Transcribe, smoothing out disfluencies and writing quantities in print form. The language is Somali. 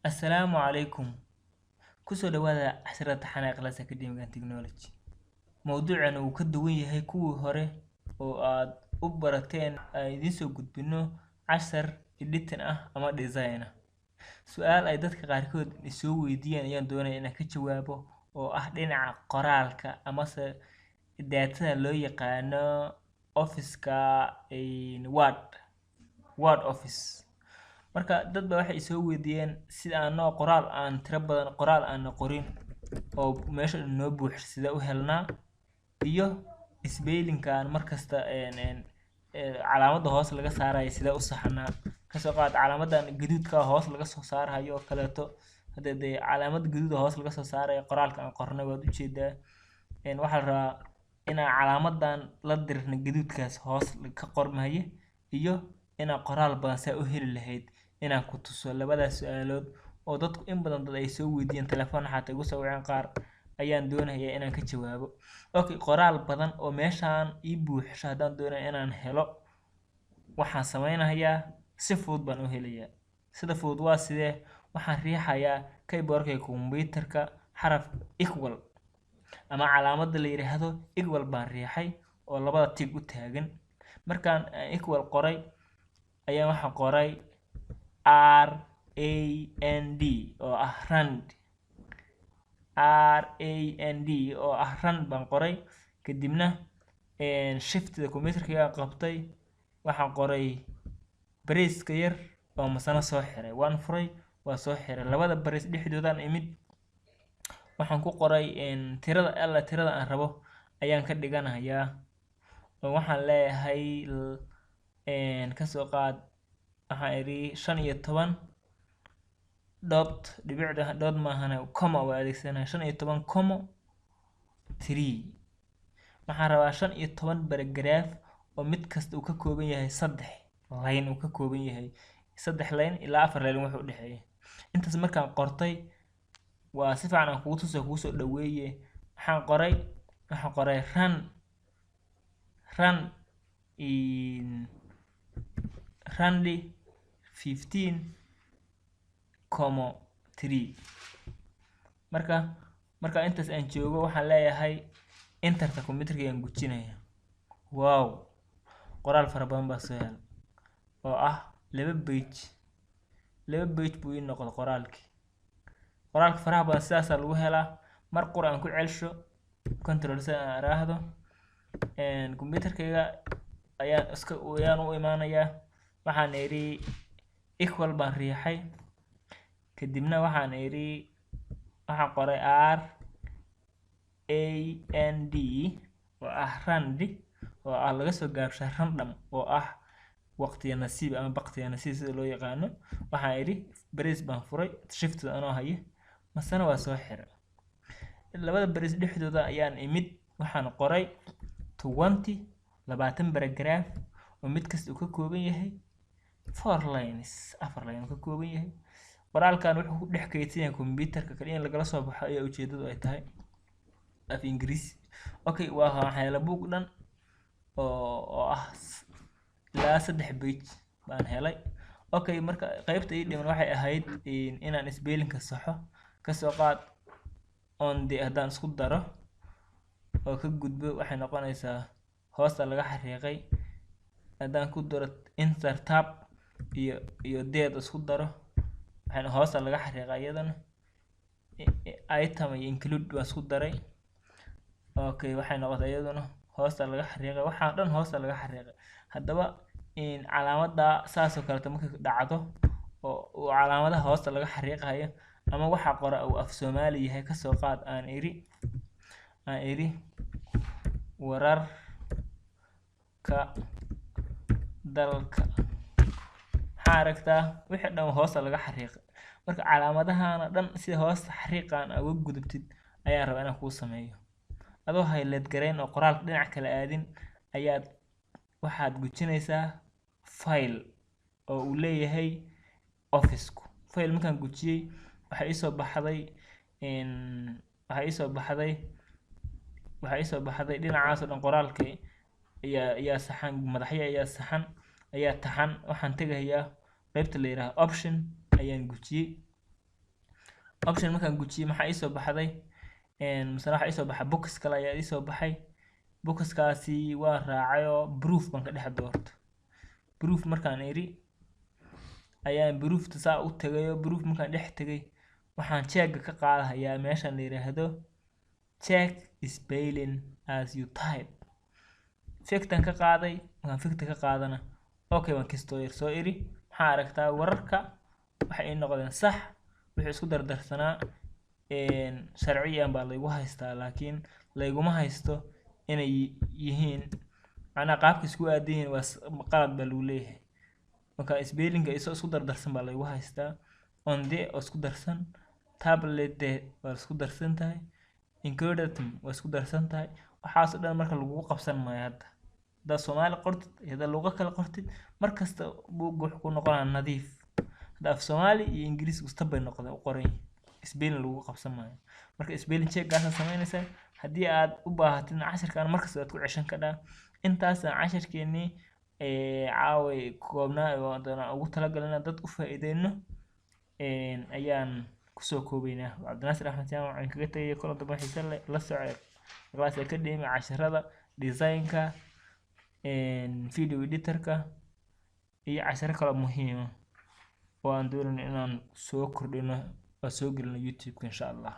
Assalaamu calaykum. Ku soo dhawaada casharada taxanaha Class Academic and Technology. Mowduucana wuu ka duwan yahay kuwii hore oo aad u barateen aan idiin soo gudbino cashar editing ah ama design ah. Su'aal ay dadka qaarkood isoo weydiiyeen ayaan doonayaa inaan ka jawaabo oo ah dhinaca qoraalka amase daatada loo yaqaano Office-ka Word Office. Marka dad baa waxay isoo weydiiyeen sida aan qoraal aan tiro badan qoraal aan qorin oo meesha noo buuxis sida u helnaa iyo spelling-kaan markasta calaamadda hoos laga saarayo sida u saxnaa kasoo qaad calaamadan gaduudka hoos laga soo saarayo oo kaleeto hadii calaamad gaduud hoos laga soo saarayo qoraalka aan qornay waad u jeedaa waxa la rabaa inaan calaamadan la dirno gaduudkaas hoos ka qormayo iyo inaan qoraal badan saa u heli lahayd inaan ku tuso labadaas su'aalood oo dadku in badan dad ay soo weydiiyeen telefoon xataa igu soo waceen qaar ayaan doonayaa inaan ka jawaabo. Okay, qoraal badan oo meeshaan ii buuxisho haddaan doonayo inaan helo waxaan sameynayaa si fudud baan u helayaa. Sida fudud waa sidee waxaan riixayaa keyboardka computerka xaraf equal ama calaamadda la yiraahdo equal baan riixay oo labada tig u taagan. Markaan equal qoray ayaan waxaan qoray RAND oo ah rand oo ah rand baan qoray kadibna shift-da computerka ayaan qabtay waxaan qoray brace-ka yar oo masana soo xiray waan furay waa soo xiray labada brace dhexdoodaan imid waxaan ku qoray tirada aan rabo ayaan ka dhiganayaa oo waxaan leeyahay ka soo qaad waxaan iri 15 dot dhibicda dot maahane comma waa adeegsanaa 15 comma 3 waxaan rabaa 15 paragraph oo mid kasta uu ka kooban yahay 3 line uu ka kooban yahay 3 line ilaa 4 line wuxuu u dhaxeeyaa intaas markaan qortay waa si fiican aan kugu tuso kugu soo dhaweeye waxaan qoray rand 15,3 marka intaas aan joogo waxaan leeyahay enter-ka computerka ayaan gujinayaa. Wow, qoraal fara badan baa soo helay oo ah 2 page buu ii noqday qoraalka faraha badan sidaas lagu helaa mar qura aan ku celsho control C aan raahdo computerkayga ayaan u imaanayaa waxaan iri equal baan riixay kadibna waxaan qoray RAND oo ah rand oo ah laga soo gaabshay random oo ah waqtiga nasiib ama baqtiga nasiib sida loo yaqaano waxaan iri brace baan furay shift anoo hayo masana waa soo xiray labada brace dhexdooda ayaan imid waxaan qoray 20 paragraph oo mid kasta uu ka kooban yahay 4 lines ka kooban yahay qoraalkan wuxuu ku dhex kaydsan yahay computerka kaliya in lagala soo baxo ayaa ujeedadu ay tahay af Ingiriisi. Okay, waxaan helay book dhan oo ah ilaa 3 page baan helay. Okay, marka qaybta ii dhiman waxay ahayd inaan spelling-ka saxo ka soo qaad haddaan isku daro oo ka gudbo waxay noqonaysaa hoosta laga xariiqay haddaan ku daro enter tab iyo deed isku daro waxaan hoosta laga xariiqay iyadana item iyo include waan isku daray. Okay, waxay noqotay iyadana hoosta laga xariiqay waxaan dhan hoosta laga xariiqay haddaba calaamadda saas oo kale markay dhacdo oo calaamadaha hoosta laga xariiqayo ama waxa qora uu af Soomaali yahay ka soo qaad aan iri wararka dalka aragtaa wixii dhan hoosta laga xariiqay marka calaamadahana dhan si hoosta xariiqan uga gudubtid ayaan rabaa inaan kuu sameeyo adoo highlight gareyn oo qoraalka dhinac kale aadin ayaad waxaad gujinaysaa file oo uu leeyahay Office-ku file markaan gujiyay waxa ii soo baxday dhinacaas oo dhan qoraalka ayaa saxan madaxyo ayaa taxan waxaan tagayaa qaybta la yiraahdo option ayaan gujiyey. option markaan gujiyey maxaa ii soo baxday misna waxaa ii soo baxay box kale ayaa ii soo baxay. boxkaasi waa raacayoo proof baan ka dhex doorto. proof markaan iri ayaan proofta saa u tagayo. proof markaan dhex tagay waxaan check ka qaadayaa meeshan la yiraahdo check spelling as you type. fictan ka qaaday. markaan ficta ka qaadana okay waan kastoo yar soo iri maxaa aragtaa wararka waxay ii noqdeen sax. wixii isku dardarsanaa sharciyan baa laygu haystaa laakiin layguma haysto inay yihiin macnaha qaabka isku aadayin waa qalad baa lagu leeyahay. marka spellinga isku dardarsan baa laygu haystaa. on the oo isku darsan. tablet waa isku darsan tahay. included waa isku darsan tahay. waxaas oo dhan marka lagu qabsan maayo hadda. haddaad Soomaali qortid iyo haddaad luqad kale qortid markasta buugga wuxuu ku noqonaa nadiif. hadda af Soomaali iyo Ingiriis isku bay noqdeen u qoran spelling lagu qabsan maayo. marka spelling check gaasa sameynaysaa haddii aad u baahatid casharkan markasta aad ku ceshan kadhaa. intaas aan casharkeennii caaway koobnaa oo doona ugu talagalnaa dad u faa'iideyno ayaan kusoo koobaynaa. Cabdinaasir Axmed Jaamac waxaan kaga tagay kala duwan xiiso la socod class academy casharada design-ka video editor-ka iyo casharo kale muhiim ah oo aan doonayno inaan soo kordhino oo soo gelino YouTube insha Allah.